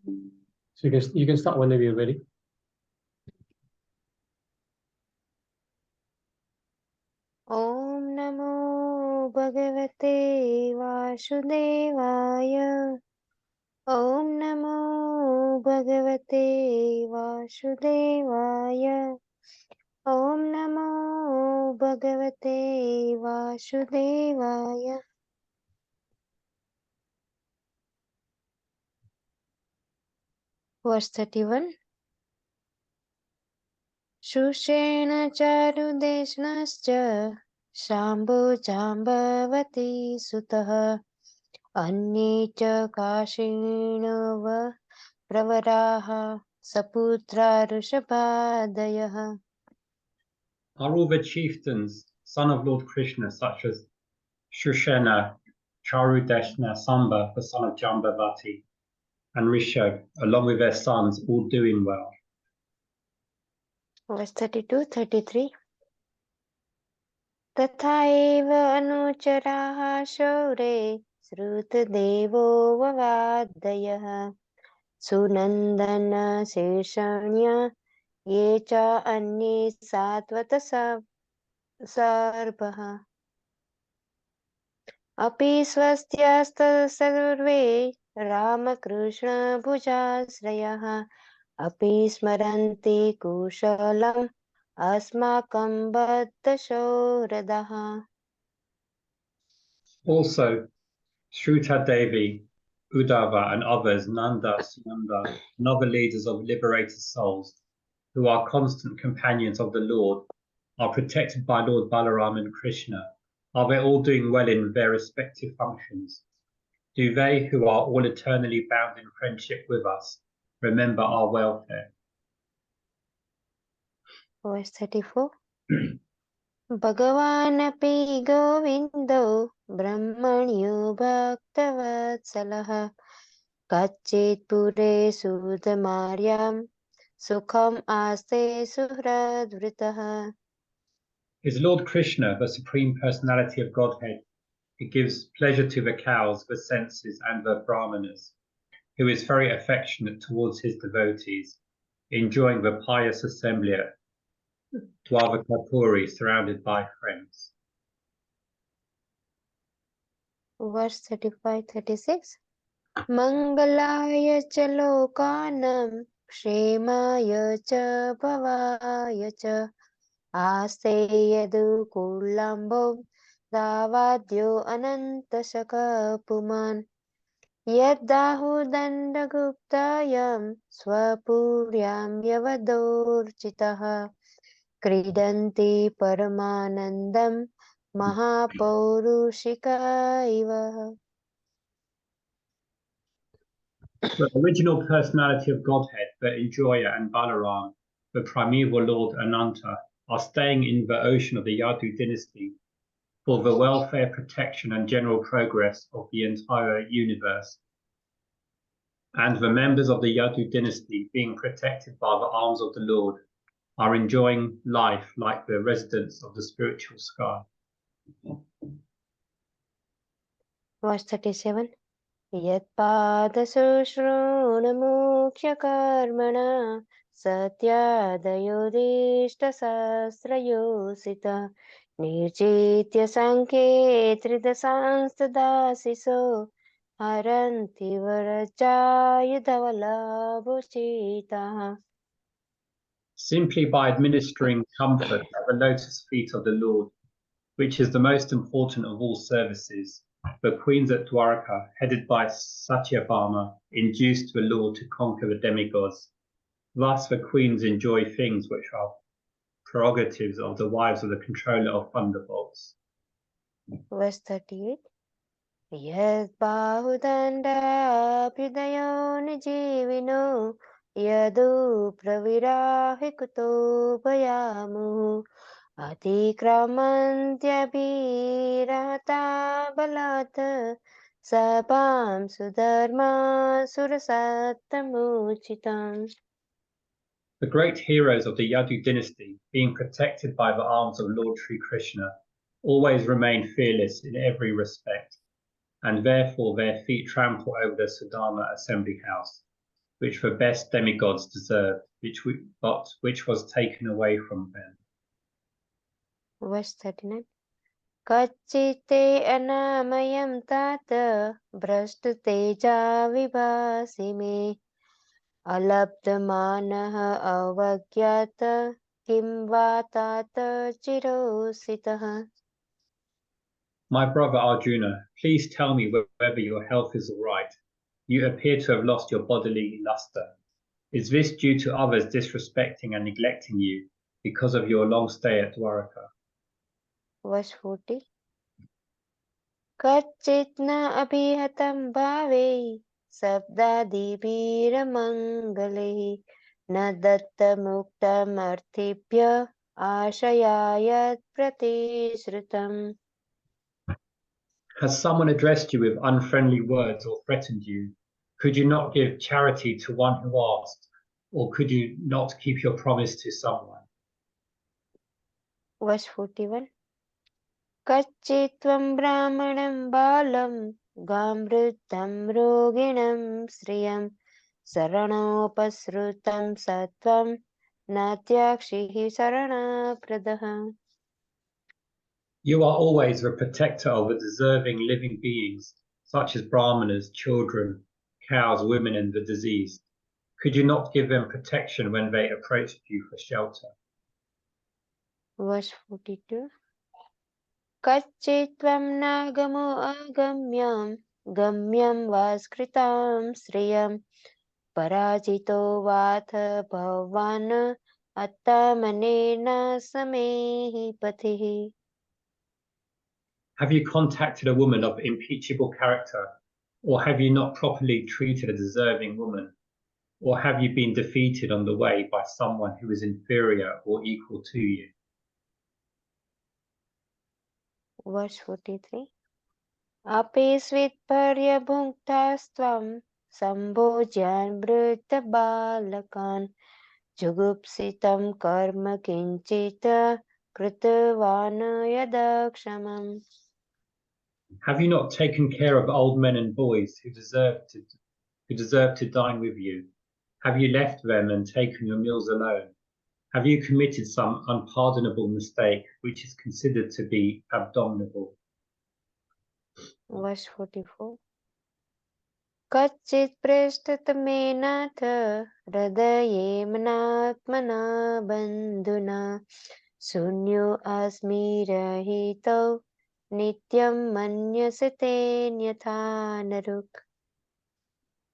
So you can start whenever you're ready. Om Namo Bhagavate Vasudevaya. Om Namo Bhagavate Vasudevaya. Om Namo Bhagavate Vasudevaya. Verse 31. Shushena Charudeshnascha Shambhu Jambavati Sutaha अन्ये च काशीणव प्रवराः सपुत्रा ऋषभादयः. Are all the chieftains, son of Lord Krishna, such as Shushena, Charudeshna, Samba, the son of Jambavati, and Rishabh, along with their sons, all doing well? Verse 32, 33. तथा एव अनुचराः शौरे श्रुतदेवो ववादयः सुनन्दन शेषण्य ये च अन्ये सात्वत सर्वः अपि स्वस्त्यस्त सर्वे रामकृष्णभुजाश्रयः अपि स्मरन्ति कुशलम् अस्माकं बद्धशौरदः. Also, Shruta Devi, Uddhava, and others, Nanda, Sunanda, and other leaders of liberated souls, who are constant companions of the Lord, are protected by Lord Balaram and Krishna. Are they all doing well in their respective functions? Do they, who are all eternally bound in friendship with us, remember our welfare? Verse 34. Bhagavanapi Govindo Brahmanyo Bhaktavatsalah Kachit Pure Sudamaryam Sukham Aste Suhradvritaha. Is Lord Krishna, the Supreme Personality of Godhead, who gives pleasure to the cows, the senses, and the brahmanas, who is very affectionate towards his devotees, enjoying the pious assembly at Dwavakapuri, surrounded by friends. Verse 35-36. Mangalaya cha lokanam kshemaya cha bhavaya cha aste yadu kulambo davadyo anantashaka puman yaddahu dandaguptayam swapuryam yavadorchitaha kridanti paramanandam mahapaurushika iva. The original personality of Godhead, the Enjoyer, and Balaram, the primeval Lord Ananta, are staying in the ocean of the Yadu dynasty for the welfare, protection, and general progress of the entire universe. And the members of the Yadu dynasty, being protected by the arms of the Lord, are enjoying life like the residents of the spiritual sky. Verse 37. Yat padasushronamukshyakarmana satyadayodishta sasrayosita nirjitya sankhe tridasanstadasiso haranti varajayudhavalabhuchitaha. Simply by administering comfort at the lotus feet of the Lord, which is the most important of all services, the queens at Dwarka, headed by Satyabhama, induced the Lord to conquer the demigods. Thus the queens enjoy things which are prerogatives of the wives of the controller of thunderbolts. Verse 38. Yad bahudanda pridaya nijivino yadu pravirahi kuto bhayamu Atikramantyabhirata balat sabam sudharma surasatamuchitam. The great heroes of the Yadu dynasty, being protected by the arms of Lord Sri Krishna, always remain fearless in every respect, and therefore their feet trample over the Sudharma assembly house. which the best demigods deserved, but which was taken away from them. Verse 39. Kachite anamayam tata brashta teja vibhasi me alabdhamanah avagyata kim va tata chirositah. My brother Arjuna, please tell me whether your health is all right. You appear to have lost your bodily luster. Is this due to others disrespecting and neglecting you because of your long stay at Dwaraka? Verse 40. Kachit na abhihatam bhave sabdadibhiramangale na datta muktam arthibhya ashayayat pratisrutam. Has someone addressed you with unfriendly words or threatened you? Could you not give charity to one who asked, or could you not keep your promise to someone? Verse 41. Kachitvam brahmanam balam gamrutam roginam sriyam saranopasrutam satvam natyakshihi saranapradaha. You are always the protector of the deserving living beings, such as brahmanas, children, cows, women, and the diseased. Could you not give them protection when they approached you for shelter? Verse 42. Kachitvam nagamo agamyam gamyam vaskritam sriyam parajito vatha bhavana attamanena samehi patihi. Have you contacted a woman of impeachable character, or have you not properly treated a deserving woman, or have you been defeated on the way by someone who is inferior or equal to you? Verse 43. Apesvit parya bhunktasvam sambhojyan brita balakan jugupsitam karma kinchita kritavana yadakshamam. Have you not taken care of old men and boys who deserve to dine with you? Have you left them and taken your meals alone? Have you committed some unpardonable mistake which is considered to be abominable? Verse 44. Kachit preshtatamenatha hridaye manatmana bandhuna sunyo asmi rahito nityam manyasate nyatha naruk.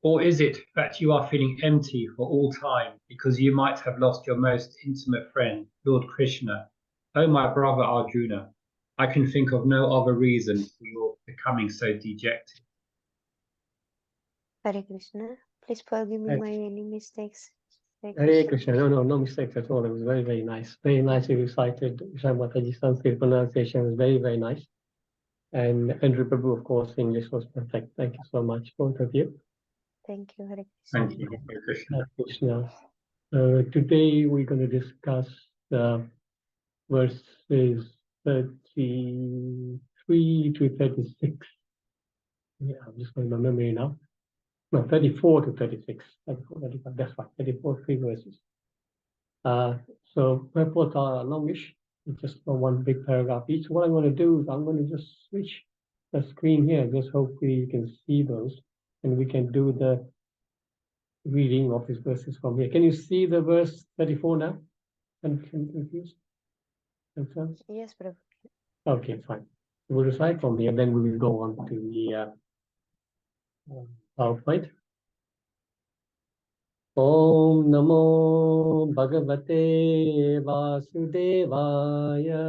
Or is it that you are feeling empty for all time because you might have lost your most intimate friend, Lord Krishna? Oh, my brother Arjuna, I can think of no other reason for your becoming so dejected. Hare Krishna. Please forgive me Hare my any mistakes. Hare Krishna. No mistakes at all. It was very, very nice. Very nicely recited. Mataji Sanskrit pronunciation was very, very nice. And Andrew Prabhu, of course, English was perfect. Thank you so much, both of you. Thank you, Hare Krishna. Thank you, Hare Krishna. Hare Krishna. Today we're going to discuss verses 33 to 36. Yeah, I'm just going to my memory now. No, 34 to 36. 34, 35, that's right. 34, 3 verses. So reports are longish. It's just for one big paragraph each. What I'm going to do is I'm going to just switch the screen here. Just hopefully you can see those, and we can do the reading of these verses from here. Can you see the verse 34 now? Confused? Confused? Yes, Prabhu. Okay, fine. We'll recite from here, then we will go on to the PowerPoint. Om Namo Bhagavate Vasudevaya.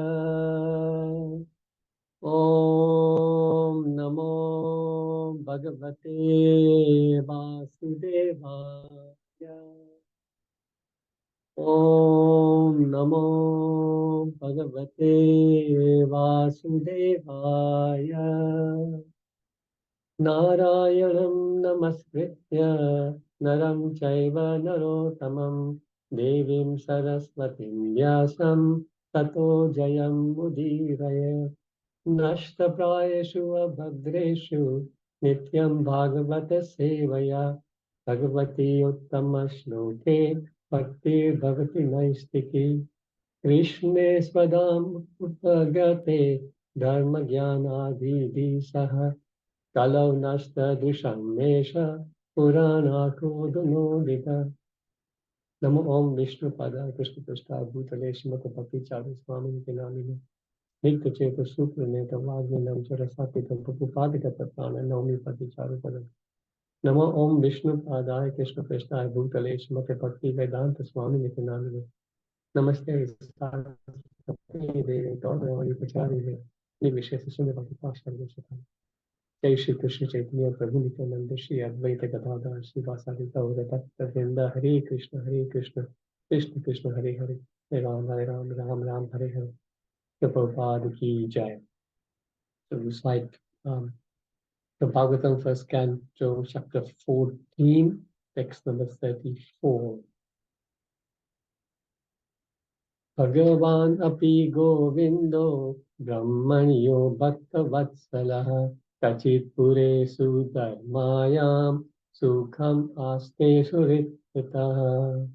Om Namo Bhagavate Vasudevaya. Om Namo Bhagavate Vasudevaya. Narayanam Namaskritya Naram Chaiva Narotamam Devim Saraswatim Vyasam Tato Jayam Mudiraya. Nashtaprayeshu abhadreshu nityam bhagavata sevaya Bhagavati Uttama Shloke Bhakti Bhavati Naistiki Krishne Swadam Upagate Dharma Jnana Didi Saha Kalau Nasta Dushamesha Purana Kodunodita Namo Om Vishnu Pada Krishna Prashta Bhutale Srimati Bhakti Chari Swami Kinamini Nikta Cheta Supra Neta Vagni Namchara Sapitam Prabhupada Prana Naumi Pati Charu Padam Namo Om Vishnu Padaya Krishna Prashta Bhutale Srimati Bhakti Vedanta Swami Kinamini Namaste Devi Gauri Pachari Devi Vishesa Sundar Bhakti Pasha Vishata Jai Shri Krishna Chaitanya Prabhu Nityananda Shri Advaita Gadadhar Shri Vasadi Gaura Bhakta Vrinda Hare Krishna Krishna Krishna Hare Hare Hare Ram Ram Ram Hare Hare Prabhupada Ki Jai. So recite the Bhagavatam first canto chapter 14 text number 34. Bhagavan api govindo brahmanyo bhakta vatsalah kachit pure sudharmayam sukham aste suritataha.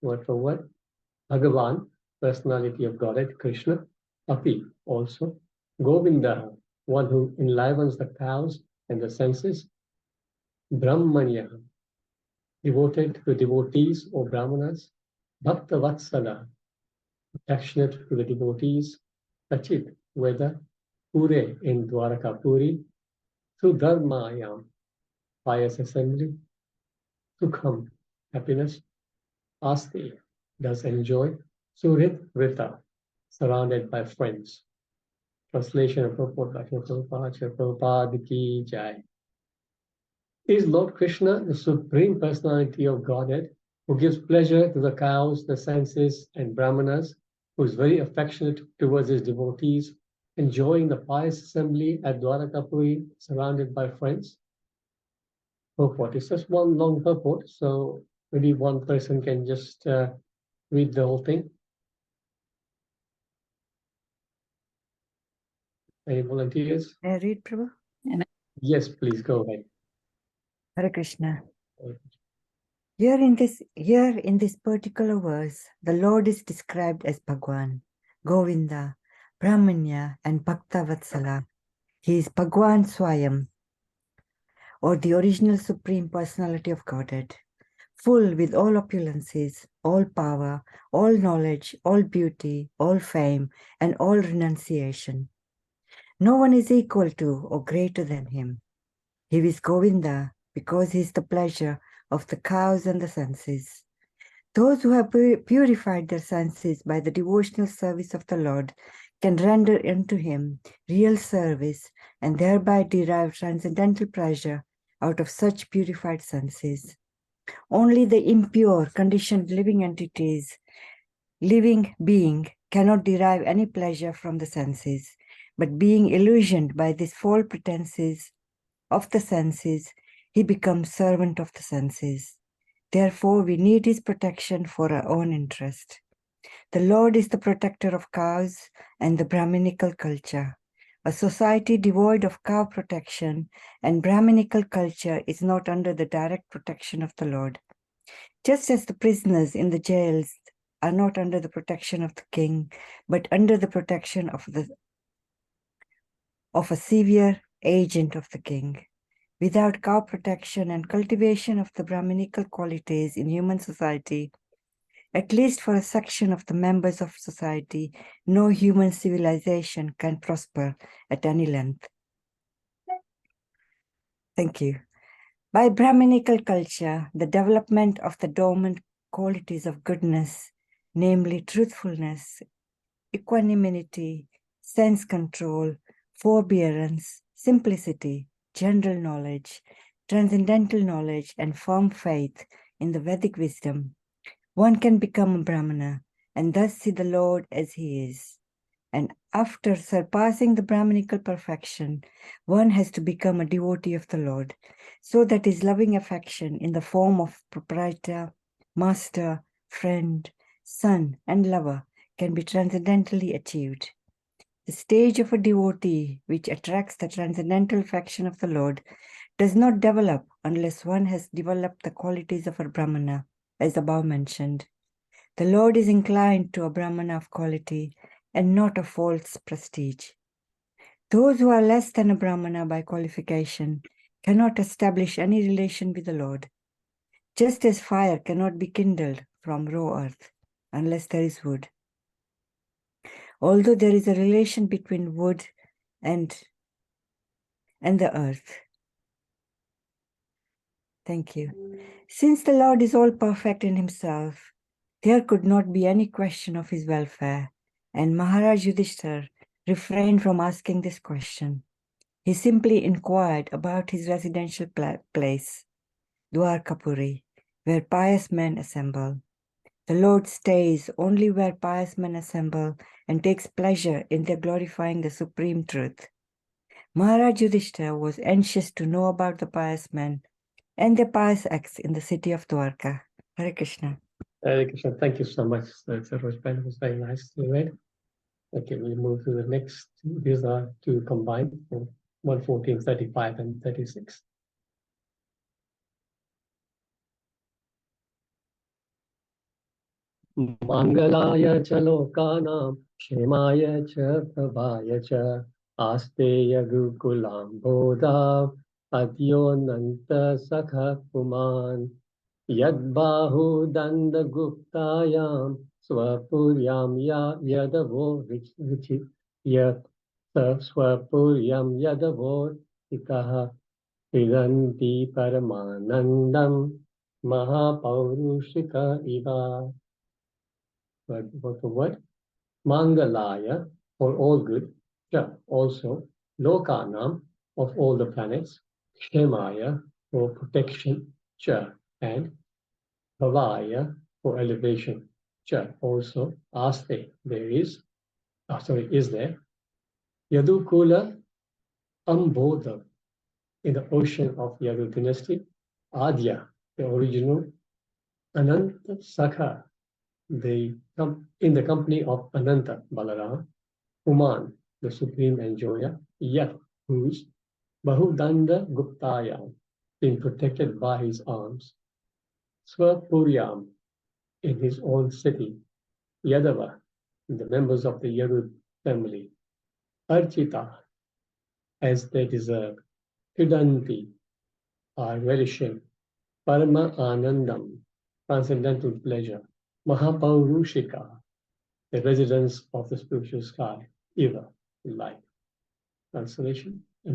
Word for word. Bhagavan, personality of Godhead, Krishna, api, also, Govinda, one who enlivens the cows and the senses, Brahmanya, devoted to devotees or brahmanas, Bhakta Vatsala, affectionate to the devotees, Kachit, whether Pure in Dwaraka Puri, Sudharmayam, pious assembly, Sukham, happiness, Asti, does enjoy, Surit Rita, surrounded by friends. Translation of purport by Prabhupada Ki Jai. Is Lord Krishna the Supreme Personality of Godhead, who gives pleasure to the cows, the senses, and brahmanas, who is very affectionate towards his devotees, enjoying the pious assembly at Dwarakapuri, surrounded by friends? Purport. It's just one long purport, so maybe one person can just read the whole thing. Any volunteers? May I read, Prabhu? Yes, please go ahead. Hare Krishna. Here in this particular verse, the Lord is described as Bhagwan, Govinda, Brahmanya, and Bhakta Vatsala. He is Bhagwan Swayam, or the original Supreme Personality of Godhead, full with all opulences, all power, all knowledge, all beauty, all fame, and all renunciation. No one is equal to or greater than him. He is Govinda because he is the pleasure of the cows and the senses. Those who have purified their senses by the devotional service of the Lord can render unto him real service and thereby derive transcendental pleasure out of such purified senses. Only the impure, conditioned living entities, living being, cannot derive any pleasure from the senses, but being illusioned by these false pretenses of the senses, he becomes servant of the senses. Therefore, we need his protection for our own interest. The Lord is the protector of cows and the Brahminical culture. A society devoid of cow protection and Brahminical culture is not under the direct protection of the Lord. Just as the prisoners in the jails are not under the protection of the king, but under the protection of a severe agent of the king. Without cow protection and cultivation of the Brahminical qualities in human society, at least for a section of the members of society, no human civilization can prosper at any length. Thank you. By Brahminical culture, the development of the dormant qualities of goodness, namely truthfulness, equanimity, sense control, forbearance, simplicity, general knowledge, transcendental knowledge, and firm faith in the Vedic wisdom, one can become a Brahmana and thus see the Lord as he is. And after surpassing the Brahminical perfection, one has to become a devotee of the Lord, so that his loving affection in the form of proprietor, master, friend, son, and lover can be transcendentally achieved. The stage of a devotee which attracts the transcendental affection of the Lord does not develop unless one has developed the qualities of a Brahmana, as above mentioned. The Lord is inclined to a Brahmana of quality and not of false prestige. Those who are less than a Brahmana by qualification cannot establish any relation with the Lord, just as fire cannot be kindled from raw earth unless there is wood. Although there is a relation between wood and the earth. Thank you. Since the Lord is all perfect in himself, there could not be any question of his welfare, and Maharaj Yudhishthira refrained from asking this question. He simply inquired about his residential place, Dwarkapuri, where pious men assemble. The Lord stays only where pious men assemble and takes pleasure in their glorifying the supreme truth. Maharaj Yudhishthira was anxious to know about the pious men and their pious acts in the city of Dwarka. Hare Krishna. Hare Krishna, thank you so much. That was very nice to read. Okay, we'll move to the next. These are two combined, 114, 35, and 36. Mangalaya cha lokanam, Kshemaya cha prabhaya cha, Asteya gukulam bodha, Adyonanta sakha puman, Yadbahu danda guptayam, Swapuryam yadavo vichit, Yat swapuryam yadavo itaha, Vidanti paramanandam, Mahapaurushika iva. Word for word. Mangalaya, for all good, cha, also, Lokanam, of all the planets, Kshemaya, for protection, cha, and Bhavaya, for elevation, cha, also, Aste, there is, is there, Yadukula Ambodha, in the ocean of Yadu dynasty, Adya, the original, Ananta Sakha, in the company of Ananta Balaram, Uman, the supreme enjoyer, Yat, whose Bahudanda Guptaya, being protected by his arms, Swapuryam, in his own city, Yadava, the members of the Yadu family, Archita, as they deserve, Hidanti, are relishing, Parama Anandam, transcendental pleasure, Mahapaurushika, the residence of the spiritual sky, Eva, light. Translation. The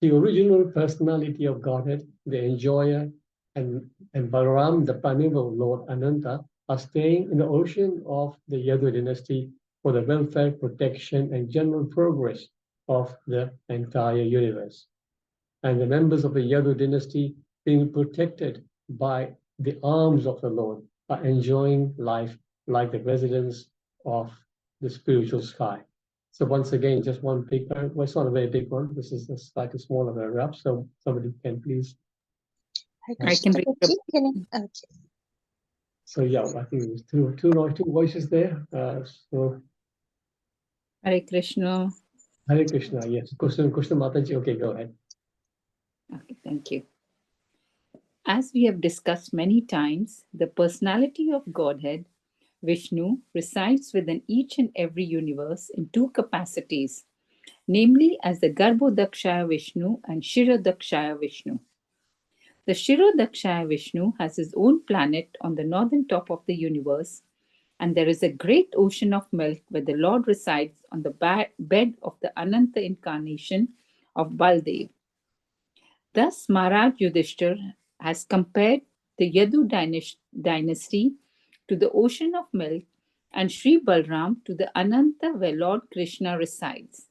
original personality of Godhead, the enjoyer, and Balaram, the primeval Lord Ananta, are staying in the ocean of the Yadu dynasty for the welfare, protection, and general progress of the entire universe. And the members of the Yadu dynasty, being protected by the arms of the Lord, are enjoying life like the residents of the spiritual sky. So once again, just one big, well, it's not a very big one. This is a slightly smaller paragraph. So somebody can please. I can read. Okay. So yeah, I think there's two voices there. So Hare Krishna. Hare Krishna, yes. Krishna Mataji, okay, go ahead. Okay, thank you. As we have discussed many times, the personality of Godhead, Vishnu, resides within each and every universe in two capacities, namely as the Garbhodakshaya Vishnu and Shirodakshaya Vishnu. The Shirodakshaya Vishnu has his own planet on the northern top of the universe, and there is a great ocean of milk where the Lord resides on the bed of the Ananta incarnation of Baldev. Thus, Maharaj Yudhishthira has compared the Yadu dynasty to the ocean of milk and Sri Balram to the Ananta where Lord Krishna resides.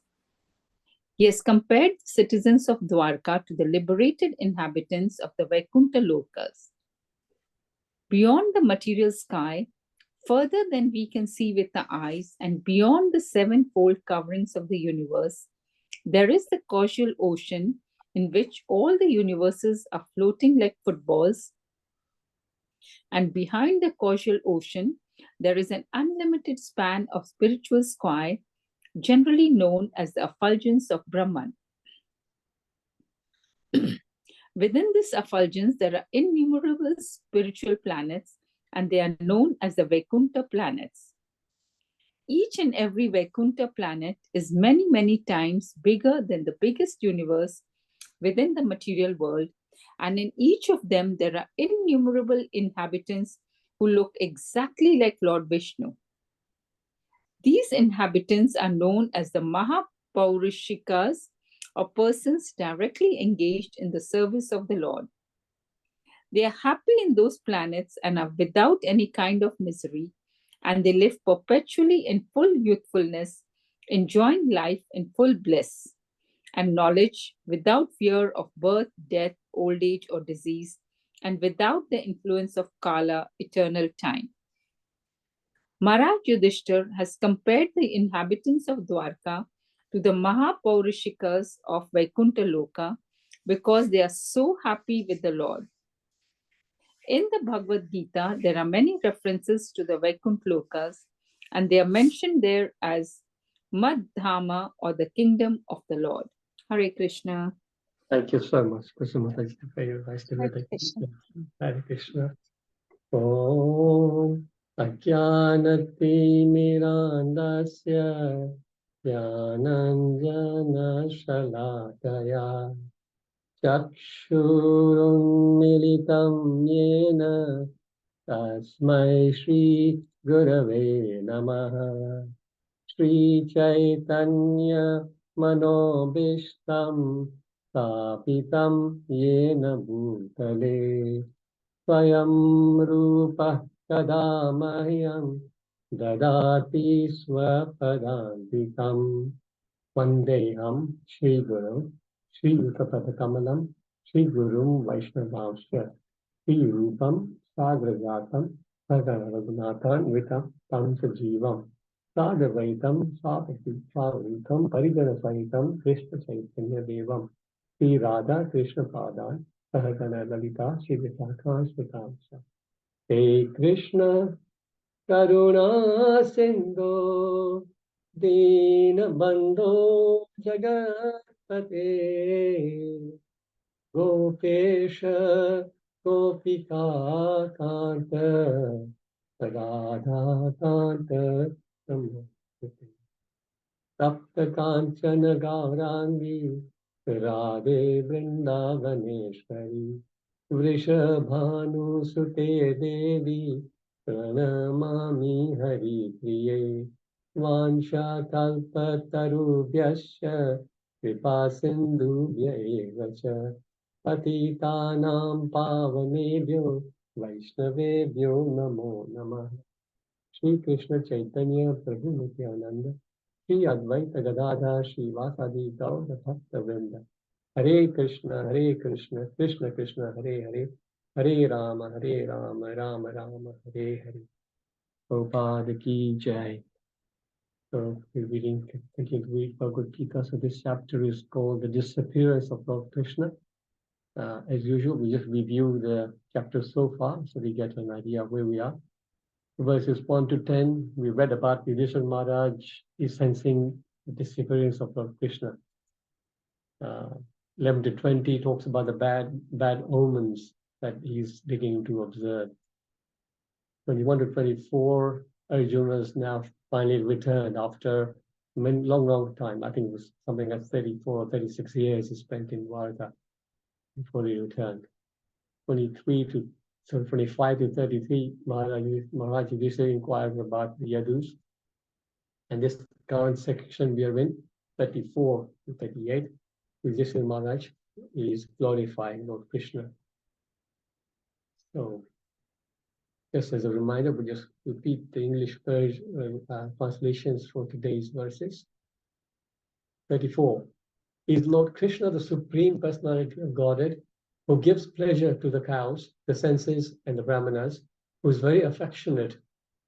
He has compared the citizens of Dwarka to the liberated inhabitants of the Vaikuntha Lokas. Beyond the material sky, further than we can see with the eyes, and beyond the sevenfold coverings of the universe, there is the causal ocean in which all the universes are floating like footballs. And behind the causal ocean, there is an unlimited span of spiritual sky, generally known as the effulgence of Brahman. Within this effulgence, there are innumerable spiritual planets, and they are known as the Vaikuntha planets. Each and every Vaikuntha planet is many, many times bigger than the biggest universe within the material world, and in each of them, there are innumerable inhabitants who look exactly like Lord Vishnu. These inhabitants are known as the Mahapaurishikas, or persons directly engaged in the service of the Lord. They are happy in those planets and are without any kind of misery, and they live perpetually in full youthfulness, enjoying life in full bliss and knowledge without fear of birth, death, old age, or disease, and without the influence of Kala, eternal time. Maharaj Yudhishthir has compared the inhabitants of Dwarka to the Mahapaurishikas of Vaikuntha Loka because they are so happy with the Lord. In the Bhagavad Gita, there are many references to the Vaikuntha Lokas, and they are mentioned there as Madhama, or the kingdom of the Lord. Hare Krishna. Thank you so much, Krishna Mataji, for your nice delivery. Hare Krishna. Om Ajnanati Mirandasya Jnananjana Shalakaya Chakshurunmilitam Yena Tasmai Shri Gurave Namaha Shri Chaitanya Manobishtam Stapitam Yena Bhutale Swayam Rupa Kada Mahyam Dadati Swapadantikam Vandeham Shri Guru Shri Yukapadakamalam Shri Gurum Vaishnavamsya Shri Rupam Sagrajatam Sagara Raghunathan Vitam Tam Sajivam Sadavaitam Savitam Parijana Sahitam Krishna Chaitanya Devam Shri Radha Krishna Padan Sahagana Lalita Shri Visakhas Vitamsa Hey Krishna Karuna Sindhu Dina Bandhu Jagatpate Gopesha Gopika Kanta Radha Kanta Samurti Tapta Kanchana Gaurangi Radhe Vrindavaneshwari Vrishabhanu Sute Devi Pranamami Hari Priye Vansha Kalpa Tarubhyasya Kripa Sindhubhya eva cha Patitanam Pavanebhyo Vaishnavebhyo Namo Namah Shri Krishna Chaitanya Prabhu Nityananda Shri Advaita Gadadhar Shri Vasadi Gaura Bhakta Vrinda Hare Krishna, Krishna Krishna, Hare Hare, Hare Rama, Rama Rama, Hare Hare. Prabhupada Ki Jai. So we're reading, continuing to read Bhagavad Gita. So this chapter is called The Disappearance of Lord Krishna. As usual, we just review the chapter so far, so we get an idea of where we are. Verses 1 to 10, we read about Yudhishthira Maharaj is sensing the disappearance of Lord Krishna. 11 to 20 talks about the bad omens that he's beginning to observe. 21 to 24, Arjuna has now finally returned after a long time. I think it was something like 34 or 36 years he spent in Dwarka before he returned. 25 to 33, Maharaj Yudhishthira inquired about the Yadus. And this current section we are in, 34 to 38, Yudhishthira Maharaj is glorifying Lord Krishna. So, just as a reminder, we just repeat the English translations for today's verses. 34. Is Lord Krishna the Supreme Personality of Godhead, who gives pleasure to the cows, the senses, and the brahmanas, who is very affectionate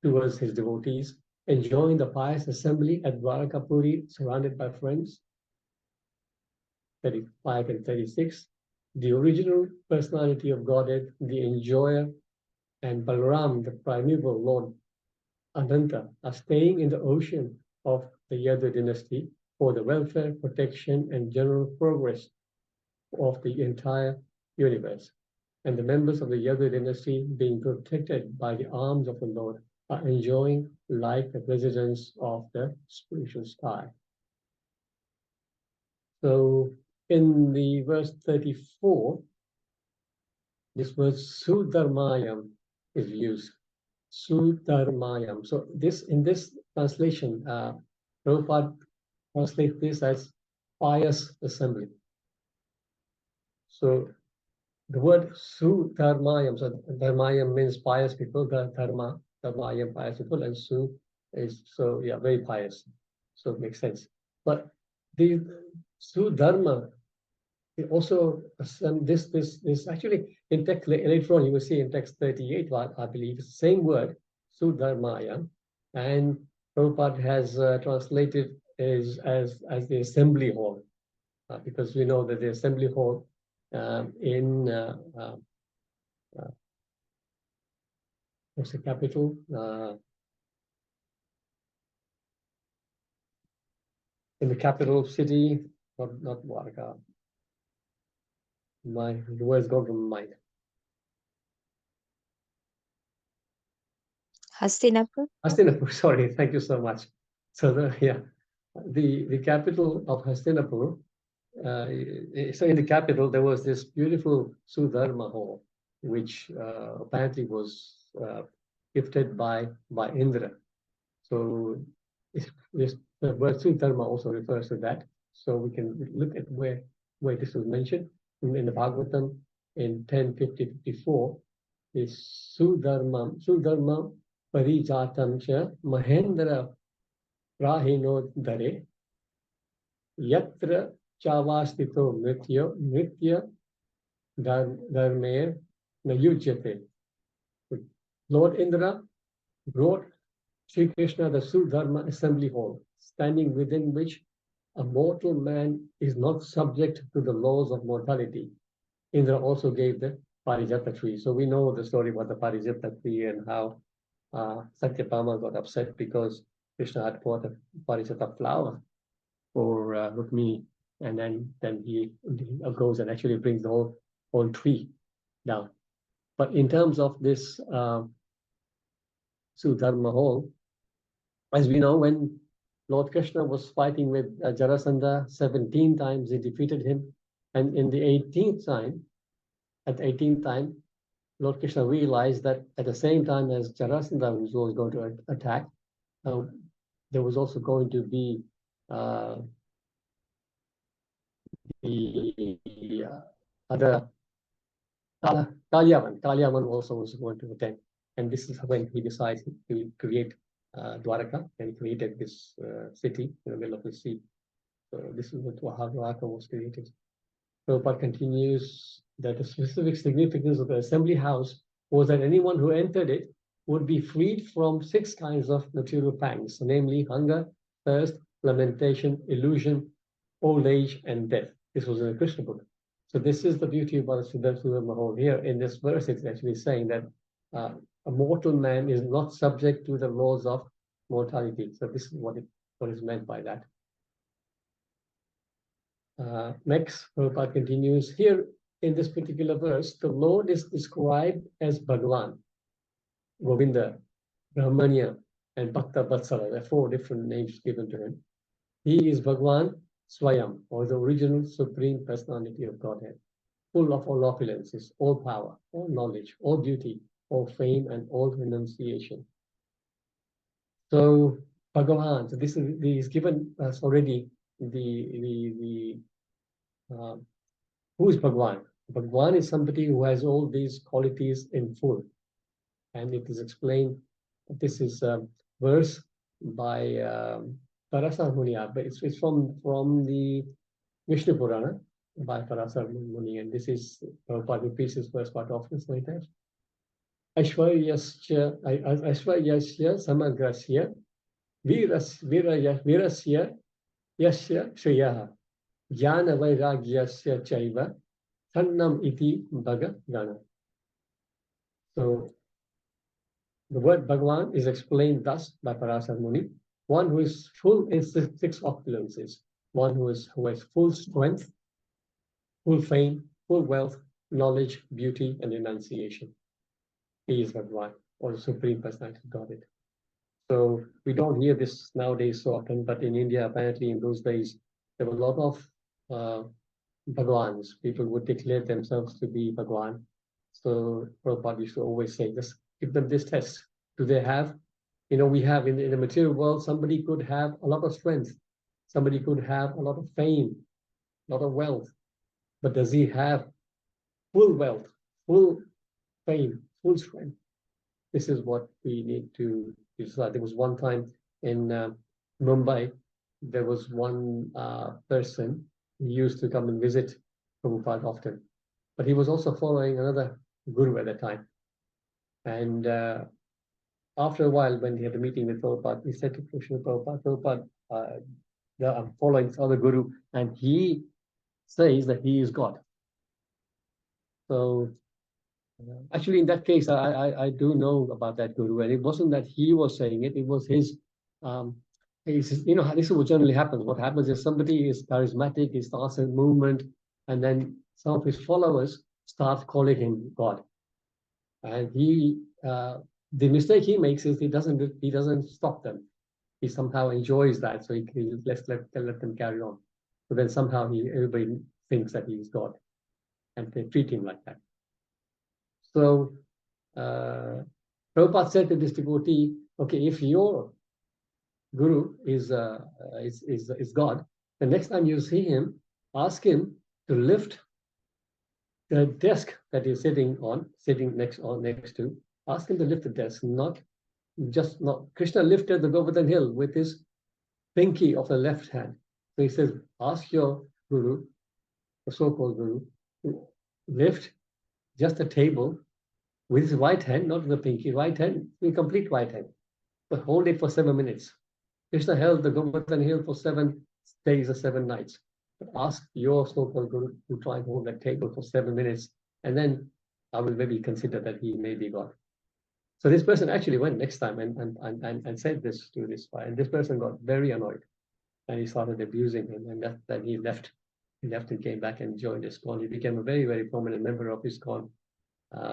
towards his devotees, enjoying the pious assembly at Dwarakapuri, surrounded by friends? 35 and 36. The original personality of Godhead, the enjoyer, and Balaram, the primeval Lord Ananta, are staying in the ocean of the Yadu dynasty for the welfare, protection, and general progress of the entire universe. And the members of the Yadu dynasty, being protected by the arms of the Lord, are enjoying life at residence of the spiritual sky. So in the verse 34, this word Sudharmayam is used. Sudharmayam. So in this translation, Prabhupada translates this as pious assembly. So the word Sudharmayam, so Dharmayam means pious people, Dharmayam, pious people, and Su is, so yeah, very pious. So it makes sense. But the Sudharma, it also, this actually in text later on, you will see in text 38, I believe, it's the same word, Sudharmaya, and Prabhupada has translated as the assembly hall, because we know that the assembly hall in what's the capital? In the capital city, not Dwarka. The words go from my mind. Hastinapur. Hastinapur, sorry, thank you so much. So the capital of Hastinapur. So in the capital there was this beautiful Sudharma hall, which apparently was gifted by Indra. So the word Sudharma also refers to that. So we can look at where this was mentioned in the Bhagavatam in 10:50-54. Is Sudharma Parijatam cha Mahendra Rahino Dare Yatra Chavastito Nitya Dharme Nayujyate. Lord Indra brought Sri Krishna the Sudharma assembly hall, standing within which a mortal man is not subject to the laws of mortality. Indra also gave the Parijata tree. So we know the story about the Parijata tree and how Satyabhama got upset because Krishna had bought a Parijata flower for Rukmini, and then he goes and actually brings the whole tree down. But in terms of this Sudharma hall, as we know, when Lord Krishna was fighting with Jarasandha 17 times, he defeated him, and in the 18th time, Lord Krishna realized that at the same time as Jarasandha was going to attack, there was also going to be the other Kalyavan also was going to attack. And this is when he decides to create Dwaraka, and created this city in the middle of the sea. So this is how Dwaraka was created. Prabhupada continues that the specific significance of the assembly house was that anyone who entered it would be freed from 6 kinds of material pangs, namely hunger, thirst, lamentation, illusion, old age, and death. This was in the Krishna book. So this is the beauty about Sudharma hall. Here in this verse, it's actually saying that a mortal man is not subject to the laws of mortality. So this is what is meant by that. Next, Prabhupada continues, here in this particular verse, the Lord is described as Bhagavan, Govinda, Brahmanya, and Bhakta Vatsala. There are 4 different names given to him. He is Bhagavan Swayam, or the original Supreme Personality of Godhead, full of all opulences, all power, all knowledge, all beauty, all fame, and all renunciation. So Bhagavan, so this is given us already who is Bhagwan? Bhagwan is somebody who has all these qualities in full. And it is explained, this is a verse by Parasar Muni, but it's from the Vishnu Purana by Parasar Muni, and this is Prabhupada repeats this verse quite often later. Aishvaryasya samagrasya virasya yasya shriyaha jnana vairagyasya chaiva thannam iti bhagavana. So the word Bhagavan is explained thus by Parasar Muni: one who is full in 6 opulences, one who has full strength, full fame, full wealth, knowledge, beauty, and renunciation. He is Bhagwan, or the Supreme Personality of Godhead. So we don't hear this nowadays so often, but in India, apparently in those days, there were a lot of Bhagwans. People would declare themselves to be Bhagwan. So Prabhupada used to always say, just give them this test. Do they have, we have in the material world, somebody could have a lot of strength. Somebody could have a lot of fame, a lot of wealth. But does he have full wealth, full fame, full strength? This is what we need to decide. There was one time in Mumbai, there was one person who used to come and visit Prabhupada often, but he was also following another guru at the time. And after a while, when he had a meeting with Prabhupada, he said to Krishna Prabhupada, I'm following this other guru, and he says that he is God. So actually, in that case, I do know about that guru, and it wasn't that he was saying it; it was his. This is what generally happens. What happens is somebody is charismatic, he starts a movement, and then some of his followers start calling him God. And the mistake he makes is he doesn't stop them. He somehow enjoys that, so he let them carry on. So then somehow everybody thinks that he is God, and they treat him like that. So Prabhupada said to this devotee, okay, if your guru is God, the next time you see him, ask him to lift the desk that you're sitting next to. Ask him to lift the desk, not Krishna lifted the Govardhan hill with his pinky of the left hand. So he says, ask your guru, the so-called guru, to lift just the table with his right hand, not the pinky, right hand, in complete right hand, but hold it for 7 minutes. Krishna held the Govardhan hill for 7 days or 7 nights. But ask your so-called guru to try and hold that table for 7 minutes, and then I will maybe consider that he may be God. So this person actually went next time and said this to this guy, and this person got very annoyed, and he started abusing him, and then he left. He left and came back and joined ISKCON. He became a very, very prominent member of ISKCON.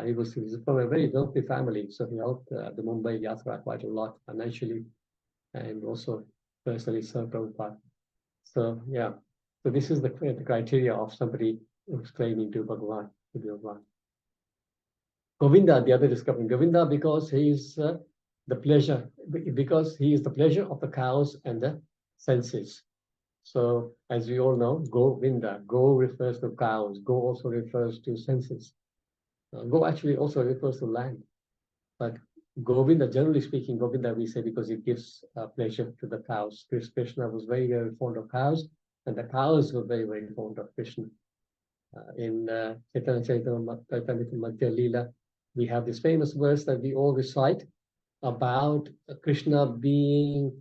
He was from a very wealthy family, so he helped the Mumbai Yatra quite a lot financially, and also personally served Prabhupada. So yeah, so this is the criteria of somebody who's claiming to Bhagavan, to be Bhagavan. Govinda, the other discovery, Govinda, because he is the pleasure of the cows and the senses. So as we all know, Govinda, go refers to cows, go also refers to senses. Go actually also refers to land, but Govinda, generally speaking, Govinda we say because it gives pleasure to the cows. Krishna was very, very fond of cows, and the cows were very, very fond of Krishna. In Chaitanya Madhya Leela, we have this famous verse that we all recite about Krishna being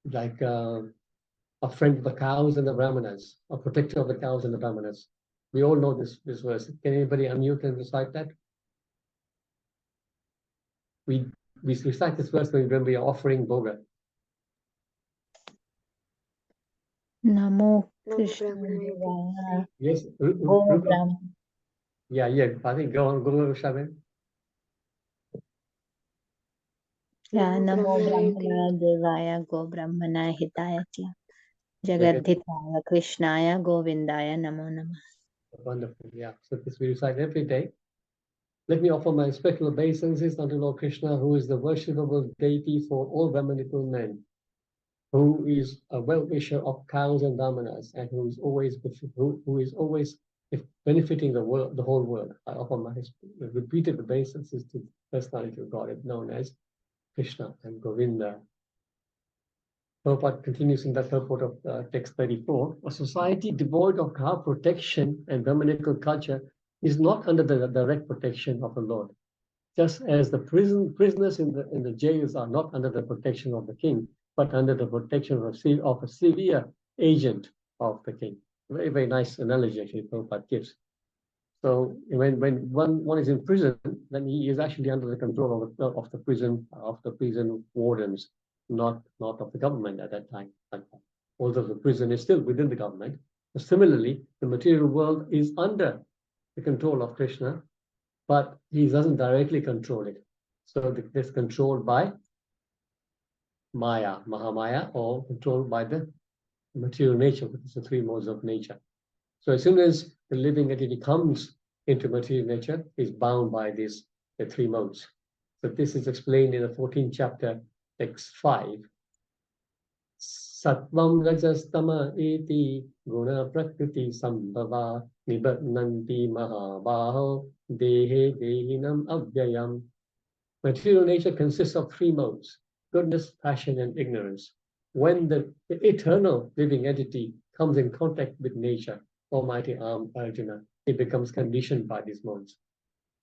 like a friend of the cows and the brahmanas, a protector of the cows and the brahmanas. We all know this verse. Can anybody unmute and recite that? We recite this verse when we are offering bhoga. Namo Namo Krishna Brahmanaye. Devaya. Yes. Go Brahma. Yeah. I think go on, Guru Shaban. Yeah, Namo Brahmanaye. Brahmana Devaya Go Brahmana Hitaya Jagadhitaya Krishnaya Govindaya Namo Namah. Wonderful. Yeah. So this we recite every day. Let me offer my special obeisances unto Lord Krishna, who is the worshipable deity for all Brahmanical men, who is a well-wisher of cows and brahmanas, and who is always benefiting the world, the whole world. I offer my repeated obeisances to the personality of God, known as Krishna and Govinda. Prabhupada continues in that purport of text 34. A society devoid of cow protection and Brahmanical culture is not under the direct protection of the Lord. Just as the prisoners in the jails are not under the protection of the king, but under the protection of a severe agent of the king. Very, very nice analogy actually Prabhupada gives. So when one is in prison, then he is actually under the control of the prison wardens, not of the government at that time. Although the prison is still within the government, Similarly, the material world is under the control of Krishna, but he doesn't directly control it. So it's controlled by Maya, Mahamaya, or controlled by the material nature, which is the three modes of nature. So as soon as the living entity comes into material nature, is bound by the three modes. So this is explained in the 14th chapter, text 5. Sattvam rajastama iti guna prakriti sambhava nibbadnanti mahabaho dehe dehinam avyayam. Material nature consists of three modes: goodness, passion, and ignorance. When the eternal living entity comes in contact with nature, Almighty Arjuna, it becomes conditioned by these modes.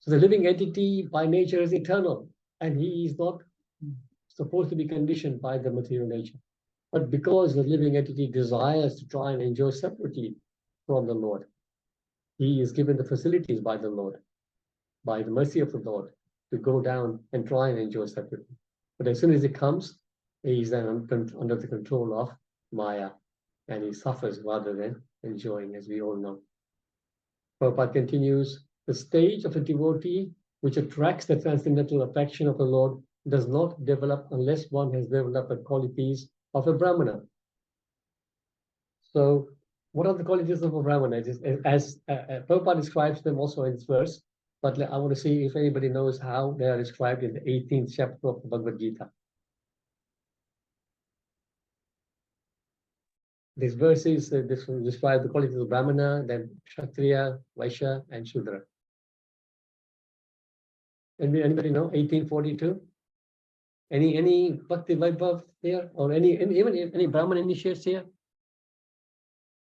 So the living entity by nature is eternal, and he is not supposed to be conditioned by the material nature. But because the living entity desires to try and enjoy separately from the Lord, he is given the facilities by the Lord, by the mercy of the Lord, to go down and try and enjoy separately. But as soon as it comes, he is then under the control of Maya, and he suffers rather than enjoying, as we all know. Prabhupada continues, the stage of a devotee which attracts the transcendental affection of the Lord does not develop unless one has developed the qualities of a Brahmana. So what are the qualities of a Brahmana? As Prabhupada describes them also in this verse, but I want to see if anybody knows how they are described in the 18th chapter of the Bhagavad Gita. These verses describe the qualities of Brahmana, then Kshatriya, Vaishya, and Shudra. Anybody know 1842? Any Bhakti Vaibhav here, or even any Brahman initiates here?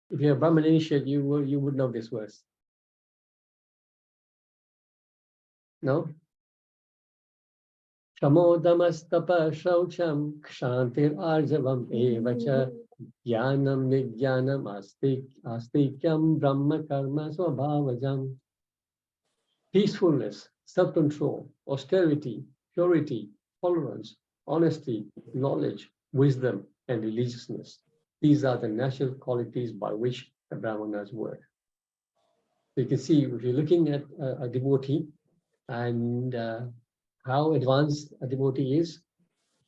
If you're a Brahman initiate, you would know this verse. No? Shamodamastapa shaucham kshantir arjavam evacha jnanam vijnanam astikyam brahma karma swabhavajam. Peacefulness, self-control, austerity, purity, tolerance, honesty, knowledge, wisdom, and religiousness. These are the natural qualities by which the Brahmanas work. So you can see, if you're looking at a devotee and how advanced a devotee is,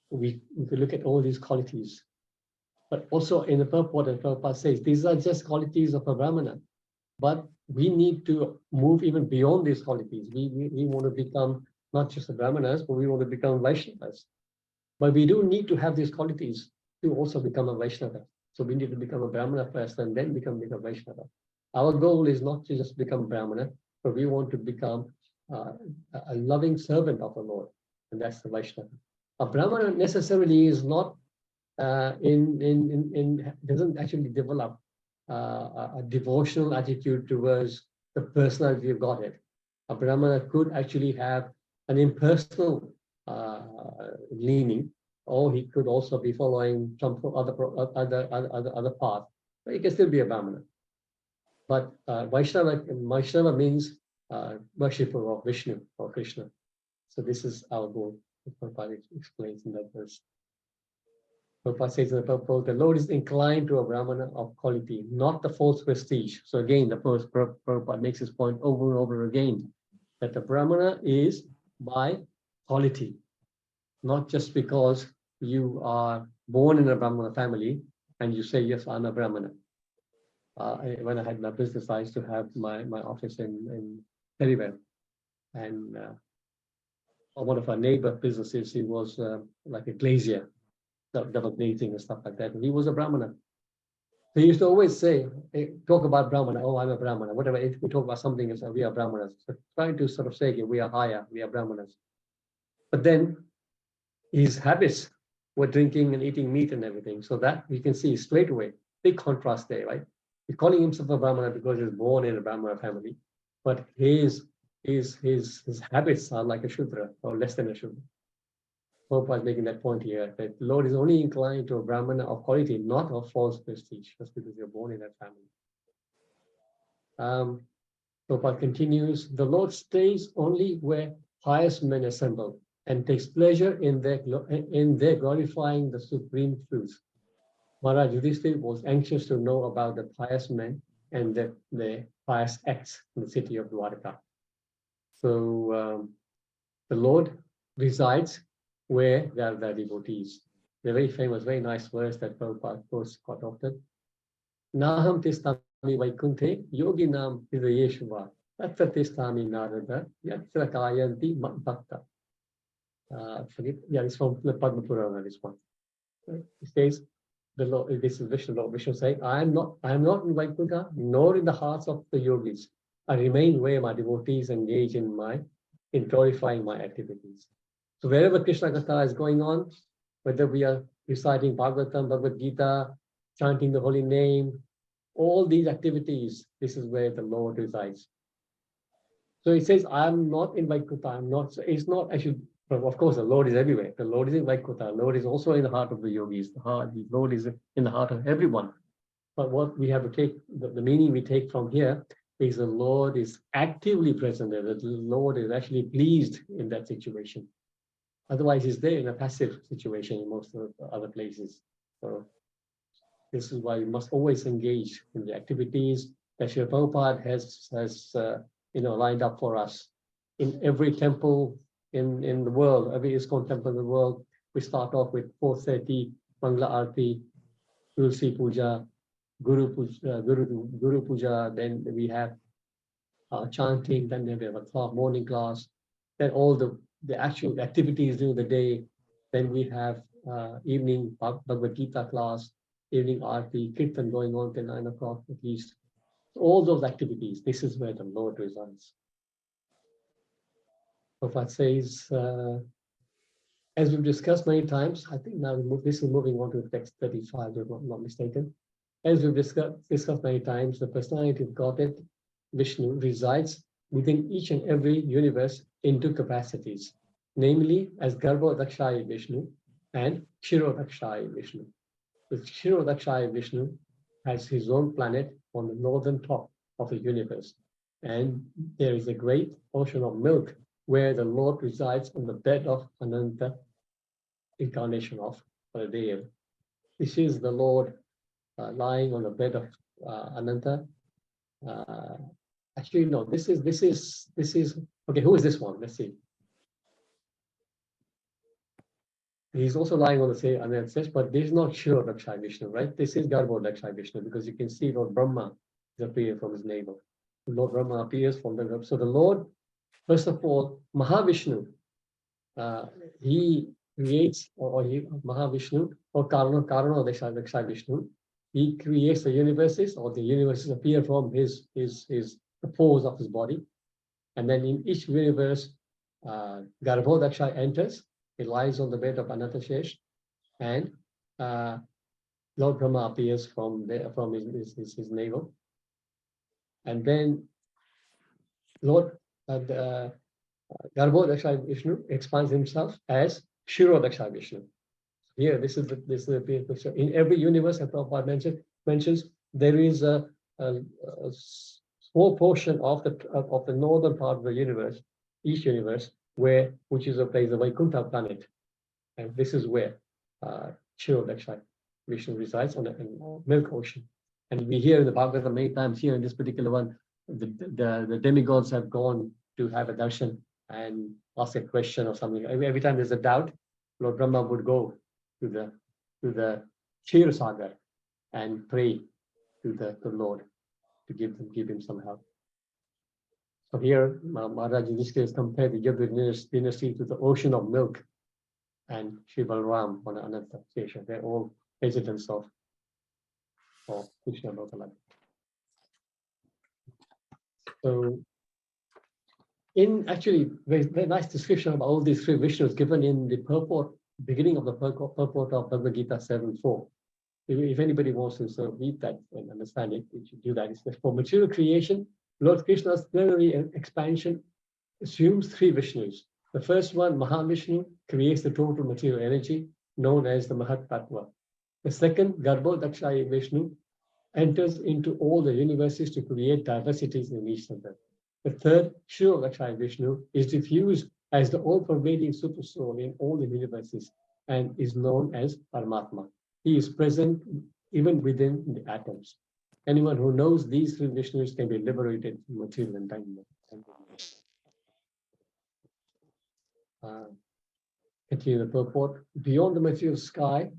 we can look at all these qualities. But also in the purport, that Prabhupada says, these are just qualities of a Brahmana. But we need to move even beyond these qualities. We want to become not just the Brahmanas, but we want to become Vaishnavas. But we do need to have these qualities to also become a Vaishnava. So we need to become a Brahmana first and then become a Vaishnava. Our goal is not to just become Brahmana, but we want to become a loving servant of the Lord, and that's the Vaishnava. A Brahmana necessarily is not doesn't actually develop a devotional attitude towards the personality of Godhead. A Brahmana could actually have an impersonal leaning, or he could also be following some other path. But he can still be a Brahmana. But Vaishnava means worshipper of Vishnu or Krishna. So this is our goal. Prabhupada explains in that verse. Prabhupada says in the purport, the Lord is inclined to a Brahmana of quality, not the false prestige. So again, the Prabhupada makes this point over and over again, that the Brahmana is by quality, not just because you are born in a Brahmana family and you say, yes, I'm a Brahmana. When I had my business, I used to have my office in Perivale. And one of our neighbor businesses, he was like a glazier, double glazing and stuff like that. And he was a Brahmana. So he used to always say, hey, talk about Brahmana, oh, I'm a Brahmana. Whatever, if we talk about something, it's we are Brahmanas. So trying to sort of say, we are higher, we are Brahmanas. But then his habits were drinking and eating meat and everything. So that we can see straight away, big contrast there, right? He's calling himself a Brahmana because he was born in a Brahmana family, but his habits are like a Shudra or less than a Shudra. Prabhupada is making that point here, that the Lord is only inclined to a Brahmana of quality, not of false prestige, just because you're born in that family. Prabhupada continues, the Lord stays only where pious men assemble and takes pleasure in their glorifying the supreme truth. Maharaj Yudhishthira was anxious to know about the pious men and the pious acts in the city of Dwarka. So the Lord resides where there are the devotees. The very famous, very nice verse that Prabhupada quotes quite often. Naham tistami vaikunthe yogi nam hridayeshva tatra tistami narada yatra kayanti bhakta. Forget, yeah, it's from the Padma Purana, this one. It says, the Lord, this is Vishnu, Lord Vishnu saying, I am not in Vaikuntha, nor in the hearts of the yogis. I remain where my devotees engage in glorifying my activities. So wherever Krishna Katha is going on, whether we are reciting Bhagavatam, Bhagavad Gita, chanting the holy name, all these activities, this is where the Lord resides. So it says, I am not in Vaikuntha, I'm not, so it's not, I should, of course, the Lord is everywhere. The Lord is in Vaikuntha, the Lord is also in the heart of the yogis, the Lord is in the heart of everyone. But what we have to take, the meaning we take from here is the Lord is actively present there, that the Lord is actually pleased in that situation. Otherwise, he's there in a passive situation in most of the other places. So this is why we must always engage in the activities that Srila Prabhupada has lined up for us. In every temple in the world, every ISKCON temple in the world, we start off with 4:30 Mangla Arati, Tulsi Puja, Guru Puja, then we have chanting, then we have a morning class, then all the actual activities during the day, then we have evening Bhagavad Gita class, evening Arati, Kirtan going on till 9 o'clock at least. All those activities, this is where the Lord resides. Prabhupada says, as we've discussed many times, I think now this is moving on to text 35, if I'm not mistaken. As we've discussed many times, the personality of Godhead, Vishnu, resides within each and every universe in two capacities, namely as Garbhodakshaya Vishnu and Kshirodakshaya Vishnu. The Kshirodakshaya Vishnu has his own planet on the northern top of the universe, and there is a great ocean of milk where the Lord resides on the bed of Ananta, incarnation of Baladev. This is the Lord lying on the bed of Ananta. Actually, no, this is okay. Who is this one? Let's see. He's also lying on the same Ananta, but this is not Kshirodakshaya Vishnu, right? This is Garbhodakshaya Vishnu, because you can see Lord Brahma is appearing from his navel. Lord Brahma appears from the so the Lord, first of all, Mahavishnu, he creates, Mahavishnu, or Karana Vishnu, he creates the universes, or the universes appear from the pores of his body. And then in each universe, Garbhodakshaya enters, he lies on the bed of Anantashesh, and Lord Brahma appears from his navel. And then Lord Garbhodakshaya Vishnu expands himself as Kshirodakshaya Vishnu. Here, this is the picture. In every universe, as Prabhupada mentions, there is a small portion of the northern part of the universe, each universe, which is a place, the Vaikuntha planet, and this is where Kshirodakshaya Vishnu resides on the milk ocean. And we hear in the Bhagavatam many times here in this particular one, the demigods have gone to have a darshan and ask a question or something. Every time there's a doubt, Lord Brahma would go to the Kshira Sagar and pray to the Lord to give him some help. So here, Maharaj Yudhishthira has compared the Yadu dynasty to the ocean of milk, and Sri Balram on Ananta Sesha. They're all residents of Krishna Lokaland. So, actually, very nice description of all these three Vishnus given in the beginning of the purport of Bhagavad Gita 7.4. If anybody wants to sort of read that and understand it, you should do that. It's for material creation, Lord Krishna's plenary expansion assumes three Vishnus. The first one, Mahavishnu, creates the total material energy known as the Mahat Tattva. The second, Garbhodakshaya Vishnu, enters into all the universes to create diversities in each of them. The third, Kshirodakshaya Vishnu, is diffused as the all-pervading supersoul in all the universes and is known as Paramatma. He is present even within the atoms. Anyone who knows these three Vishnu's can be liberated from material entanglement. Continue the purport. Beyond the material sky,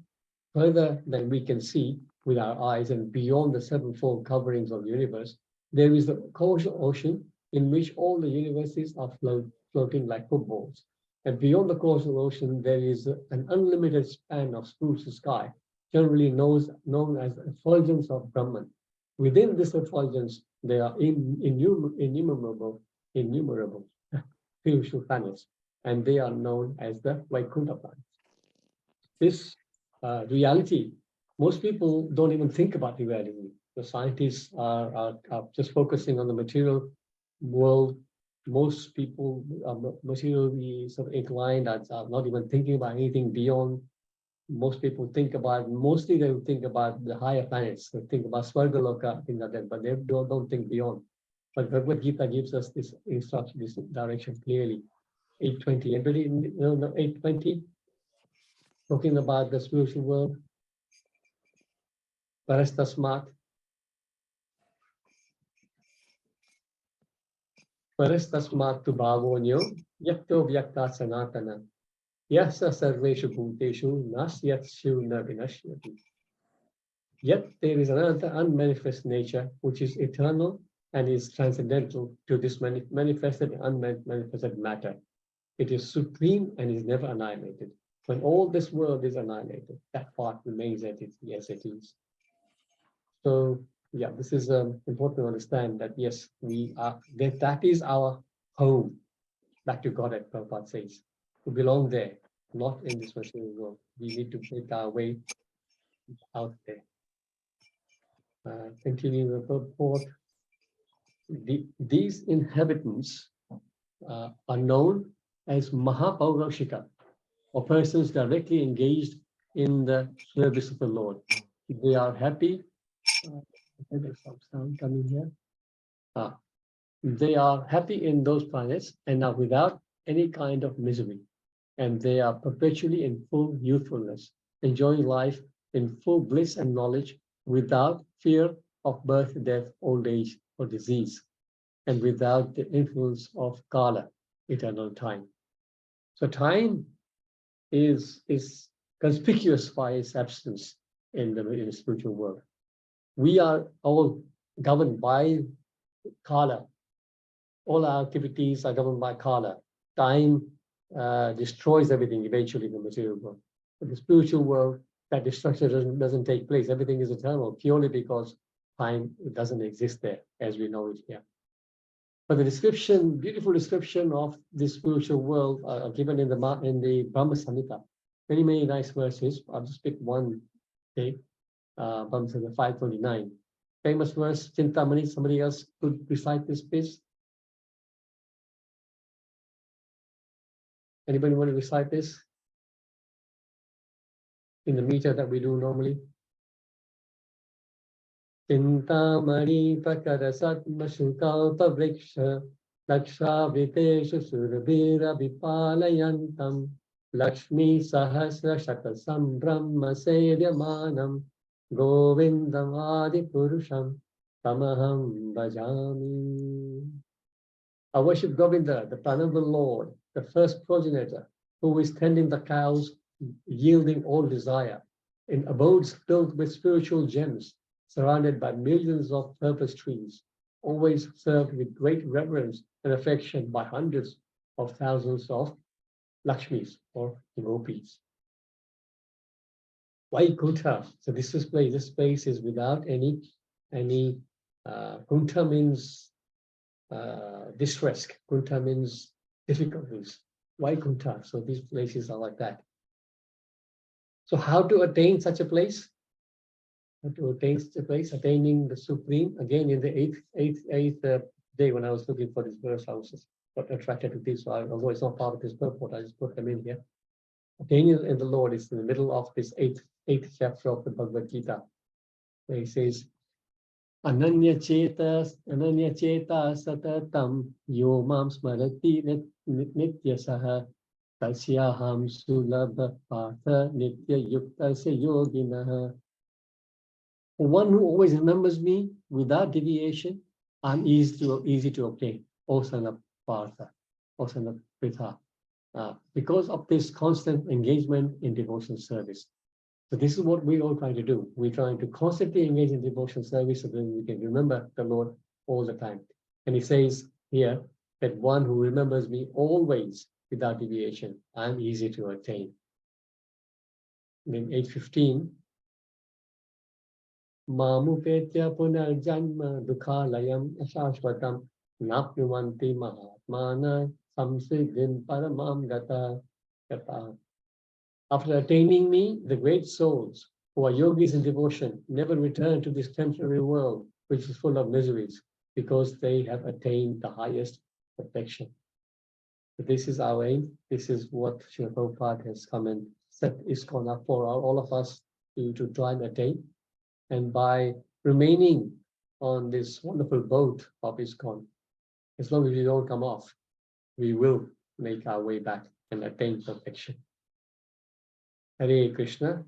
further than we can see with our eyes and beyond the sevenfold coverings of the universe, there is the causal ocean in which all the universes are floating like footballs. And beyond the causal ocean, there is an unlimited span of spiritual sky, generally known as the effulgence of Brahman. Within this effulgence, there are innumerable spiritual planets, and they are known as the Vaikuntha planets. This reality, most people don't even think about the reality. The scientists are just focusing on the material world. Most people are materially sort of inclined, are not even thinking about anything beyond. Most people think about, mostly they think about the higher planets. They think about Swargaloka, things like that, but they don't think beyond. But Bhagavad Gita gives us this instruction, this direction clearly. 820. Anybody know 820? Talking about the spiritual world. Parastasmat. Parastasmat tu bhavonyo yakto vyakta sanatana. Yasa sarveshu bhuteshu nasyatshu na vinashyati. Yet there is another unmanifest nature which is eternal and is transcendental to this manifested and unmanifested matter. It is supreme and is never annihilated. When all this world is annihilated, that part remains as it is. So yeah, this is important to understand that yes, we are that is our home. Back to Godhead, Prabhupada says. We belong there, not in this material world. We need to make our way out there. Continuing the purport. These inhabitants are known as Mahapaurashika, or persons directly engaged in the service of the Lord. They are happy. There's some sound coming here. They are happy in those planets and are without any kind of misery. And they are perpetually in full youthfulness, enjoying life in full bliss and knowledge without fear of birth, death, old age, or disease, and without the influence of Kala, eternal time. So time is conspicuous by its absence in the spiritual world. We are all governed by Kala. All our activities are governed by Kala. Time destroys everything eventually in the material world. But the spiritual world, that destruction doesn't take place. Everything is eternal purely because time doesn't exist there as we know it here. But the description, beautiful description of the spiritual world are given in the Brahma Samhita. Many, many nice verses. I'll just pick one. Okay, Brahma Samhita 529. Famous verse, Chintamani. Somebody else could recite this, please. Anybody want to recite this in the meter that we do normally? Chintamani prakara satma shukalpa vriksha laksha viteshu surabhira vipalayantam lakshmi sahasra shakasam brahma sevyamanam govindam adi purusham tamaham bhajami. I worship Govinda, the plan of the Lord, the first progenitor, who is tending the cows, yielding all desire, in abodes filled with spiritual gems, surrounded by millions of purple trees, always served with great reverence and affection by hundreds of thousands of Lakshmis or gopis. Vaikuntha. So this space is without any Kunta means distress. Kunta means difficulties. Vaikuntha. So these places are like that. So how to attain such a place? How to attain such a place? Attaining the supreme. Again, in the eighth day when I was looking for this verse, I was just got attracted to this. So although it's not part of this purport, I just put them in here. Attaining in the Lord is in the middle of this eighth chapter of the Bhagavad Gita, where he says, Ananya cheta satatam yo mam smarati nitya saha tasyaham sulabha patha nitya yukta se yoginaha. For one who always remembers me without deviation, I'm easy to obtain. O son of Partha, O son of Pritha. Because of this constant engagement in devotional service. So this is what we all try to do. We're trying to constantly engage in devotional service so that we can remember the Lord all the time. And he says here that one who remembers me always without deviation, I'm easy to attain. And in 8:15, Mamupetya punarjanma dukhalayam ashashvatam napnuvanti mahatmana samsiddhim paramam gata. After attaining me, the great souls who are yogis in devotion never return to this temporary world, which is full of miseries, because they have attained the highest perfection. So this is our aim. This is what Srila Prabhupada has come and set ISKCON up for all of us to try and attain. And by remaining on this wonderful boat of ISKCON, as long as we don't come off, we will make our way back and attain perfection. Hare Krishna.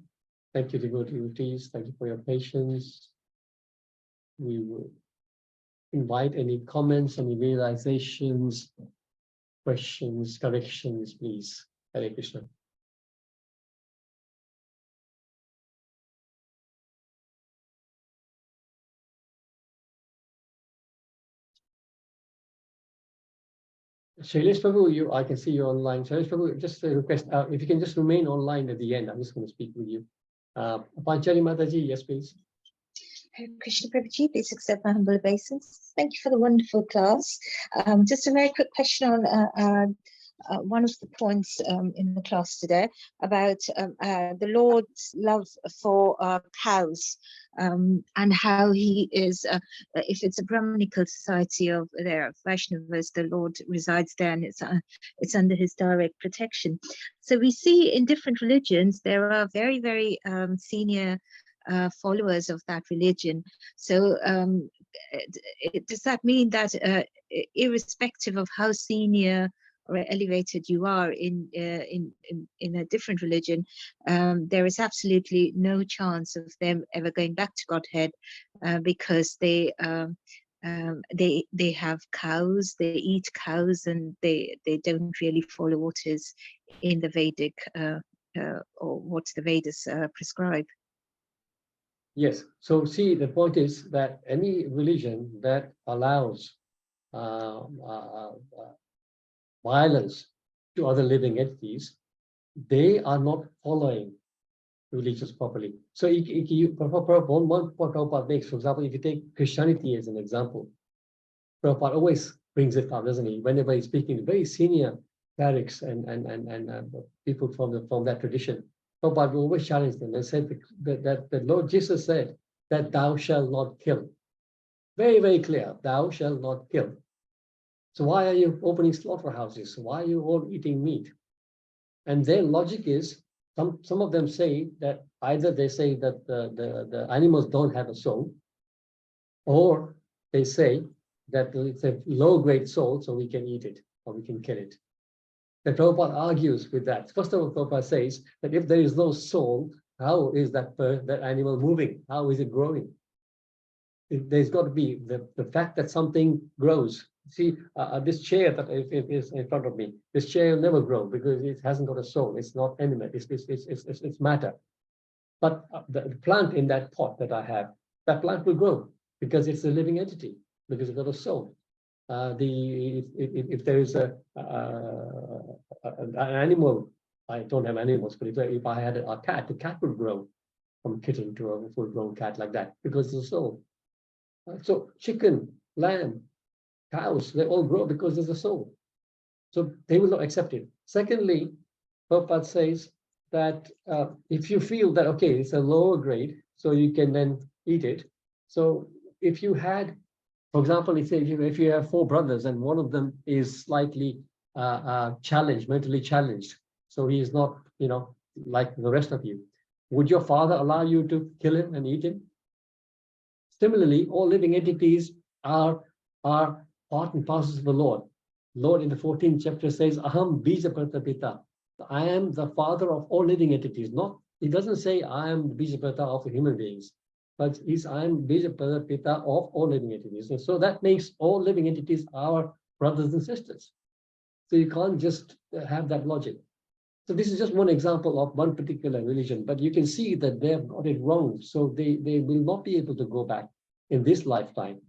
Thank you, devotees. Thank you for your patience. We will invite any comments, any realizations, questions, corrections, please. Hare Krishna. Shailesh Prabhu, I can see you online. Shailesh Prabhu, just a request, if you can just remain online at the end, I'm just going to speak with you. Panchali Mataji, yes, please. Hare Krishna Prabhuji, please accept my humble obeisance. Thank you for the wonderful class. Just a very quick question on one of the points in the class today about the Lord's love for cows and how he is, if it's a Brahmanical society of their Vaishnavas, the Lord resides there and it's under his direct protection. So we see in different religions, there are very, very senior followers of that religion. So does that mean that irrespective of how senior or elevated you are in a different religion, there is absolutely no chance of them ever going back to Godhead because they have cows, they eat cows, and they don't really follow what is in the Vedic or what the Vedas prescribe. Yes. So see, the point is that any religion that allows violence to other living entities, they are not following religions properly. So one point Prabhupada makes, for example, if you take Christianity as an example, Prabhupada always brings it up, doesn't he? Whenever he's speaking to very senior clerics and people from that tradition, Prabhupada will always challenge them and said that the Lord Jesus said that thou shalt not kill. Very, very clear, thou shalt not kill. So why are you opening slaughterhouses? Why are you all eating meat? And their logic is, some of them say that either they say that the animals don't have a soul, or they say that it's a low-grade soul, so we can eat it or we can kill it. The Prabhupada argues with that. First of all, Prabhupada says that if there is no soul, how is that animal moving? How is it growing? There's got to be the fact that something grows. See, this chair that is in front of me, this chair will never grow because it hasn't got a soul. It's not animate. It's matter. But the plant in that pot that I have, that plant will grow because it's a living entity, because it's got a soul. If there is an animal, I don't have animals, but if I had a cat, the cat would grow from kitten to a full-grown cat like that because it's a soul. So chicken, lamb, cows, they all grow because there's a soul. So they will not accept it. Secondly, Prabhupada says that if you feel that, okay, it's a lower grade, so you can then eat it. So if you had, for example, if you have 4 brothers and one of them is slightly challenged, mentally challenged, so he is not, like the rest of you, would your father allow you to kill him and eat him? Similarly, all living entities are part and parcels of the Lord. Lord in the 14th chapter says, Aham bija pratapita. I am the father of all living entities. He doesn't say I am the bija prata of human beings. but I am Bija Pita of all living entities. And so that makes all living entities our brothers and sisters. So you can't just have that logic. So this is just one example of one particular religion, but you can see that they have got it wrong. So they will not be able to go back in this lifetime.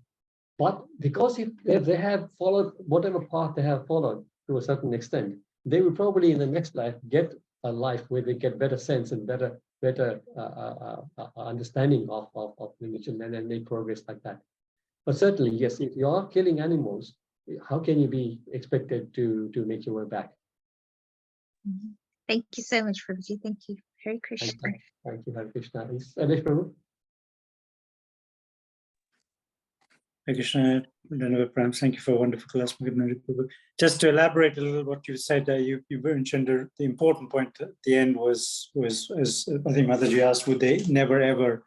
But because if they have followed whatever path they have followed to a certain extent, they will probably in the next life get a life where they get better sense and better understanding of religion, and then they progress like that. But certainly, yes, if you are killing animals, how can you be expected to make your way back? Mhm. Thank you so much, Prabhuji. Thank you. Hare Krishna. Thank you, Hare Krishna. Is Anish Prabhu? Hare Krishna, Dhanavad Pram. Thank you for a wonderful class. Just to elaborate a little what you said, you mentioned the important point at the end was as I think Mataji asked, would they never ever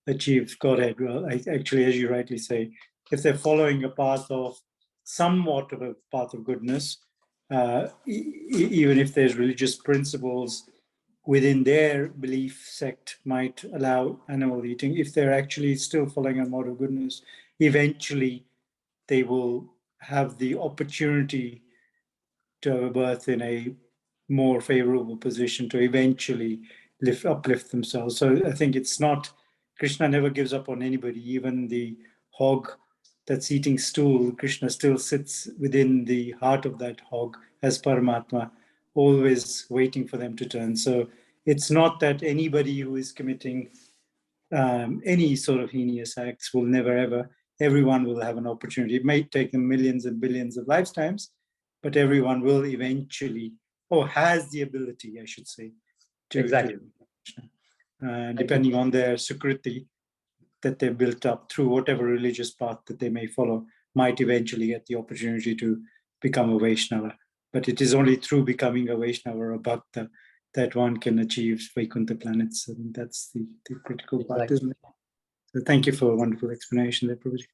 achieve Godhead? Well, actually, as you rightly say, if they're following a path of somewhat of a path of goodness, even if there's religious principles within their belief sect might allow animal eating, if they're actually still following a mode of goodness, eventually they will have the opportunity to have a birth in a more favorable position to eventually uplift themselves. So I think it's not, Krishna never gives up on anybody, even the hog that's eating stool, Krishna still sits within the heart of that hog as Paramatma, always waiting for them to turn. So it's not that anybody who is committing any sort of heinous acts will never ever, everyone will have an opportunity. It may take them millions and billions of lifetimes, but everyone will eventually, or has the ability, I should say, to Exactly. depending on their sukriti that they've built up through whatever religious path that they may follow, might eventually get the opportunity to become a Vaishnava. But it is only through becoming a Vaishnava or a Bhakta that one can achieve Vaikuntha planets. And that's the critical part, isn't it? So thank you for a wonderful explanation there, Prabhuji.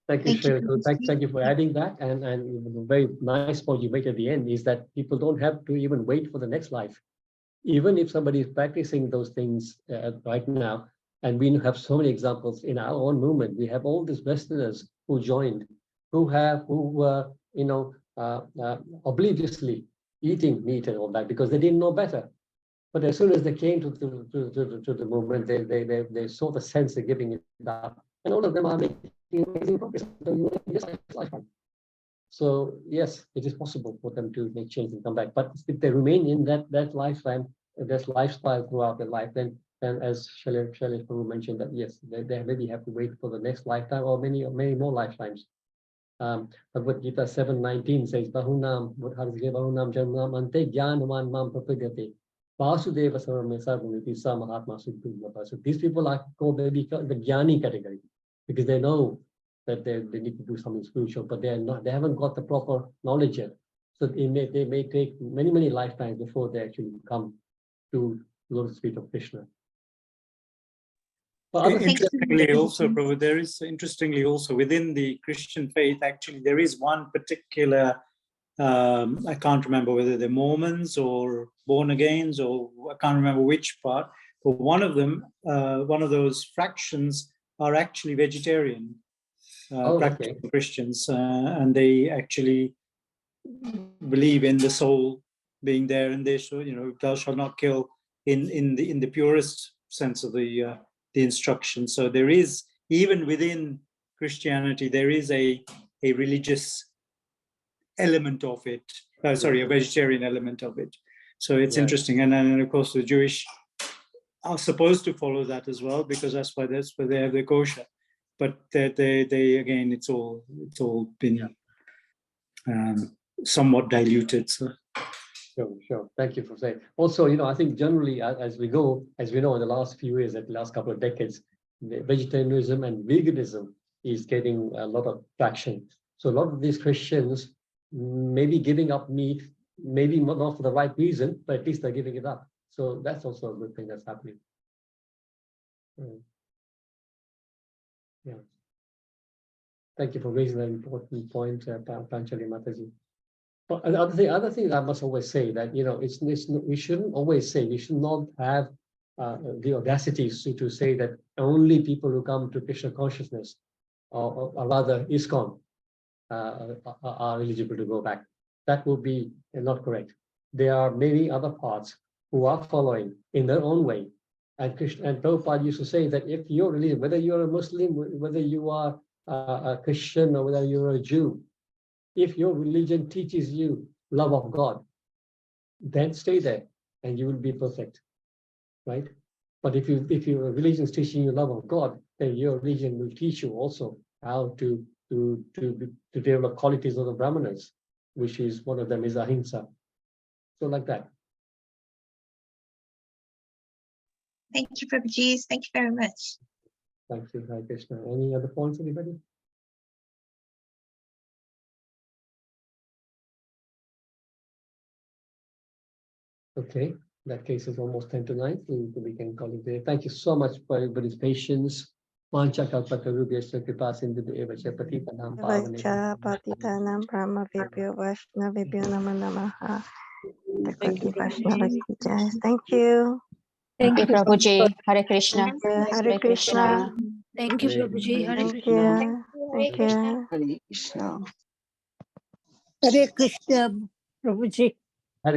Thank you, Thank you, Shreya. Prabhuji. Thank you for adding that. And the very nice point you made at the end is that people don't have to even wait for the next life. Even if somebody is practicing those things right now, and we have so many examples in our own movement, we have all these Westerners who joined, who were, obliviously eating meat and all that because they didn't know better. But as soon as they came to the movement, they saw the sense of giving it up, and all of them are making amazing progress in this lifetime. So yes, it is possible for them to make change and come back. But if they remain in that lifetime, that lifestyle throughout their life, then as Shailesh Prabhu mentioned, that yes, they maybe have to wait for the next lifetime or many more lifetimes. Bhagavad Gita 7:19 says, Bahunam, Bahunam Janam Ante Jnanaman Mam Prapadyate. Vasudeva Sarvamesa Bhumiti Sa Mahatma Suddha. So these people are called the Jnani category because they know that they need to do something spiritual, but they haven't got the proper knowledge yet. So they may take many lifetimes before they actually come to Lotus feet of Krishna. Interestingly, also, Prabhu, there is interestingly also within the Christian faith, actually, there is one particular, I can't remember whether they're Mormons or born agains, or I can't remember which part, but one of them, one of those fractions are actually vegetarian, practicing Christians, and they actually believe in the soul being there, and they should, thou shalt not kill in the purest sense of the instruction. So there is, even within Christianity, there is a religious element of it. A vegetarian element of it. So it's interesting. And then of course the Jewish are supposed to follow that as well, because that's why they have their kosher. But they again, it's all been somewhat diluted. So. Sure. Thank you for saying. Also, I think generally as we know in the last few years, the last couple of decades, vegetarianism and veganism is getting a lot of traction. So a lot of these Christians may be giving up meat, maybe not for the right reason, but at least they're giving it up. So that's also a good thing that's happening. Yeah. Thank you for raising that important point, Panchali Mataji. But the other thing I must always say that we shouldn't always say we should not have the audacity to say that only people who come to Krishna consciousness, or rather ISKCON, are eligible to go back. That would be not correct. There are many other paths who are following in their own way. And Krishna and Prabhupada used to say that if your religion, whether you're a Muslim, whether you are a Christian, or whether you're a Jew, if your religion teaches you love of God, then stay there and you will be perfect, right? But if your religion is teaching you love of God, then your religion will teach you also how to develop qualities of the Brahmanas, which is one of them is ahimsa. So like that. Thank you, Prabhuji. Thank you very much. Thank you, Hare Krishna. Any other points, anybody? Okay, in that case it's almost 10 to 9, so we can call it there. Thank you so much for everybody's patience. Vanchakalpatarubhyasya kripasindhubhyo cha patitanam pavanebhyo. Vacha patitanam brahmavibhyo vaishnavibhyo namo namaha. Gaudiya Vaishnava ki jai. Thank you. Thank you, Prabhuji. Hare Krishna. Thank you. Hare Krishna. Thank you, Prabhuji. Hare Thank Krishna. you. Thank you. Hare Krishna. Hare Krishna, Prabhuji.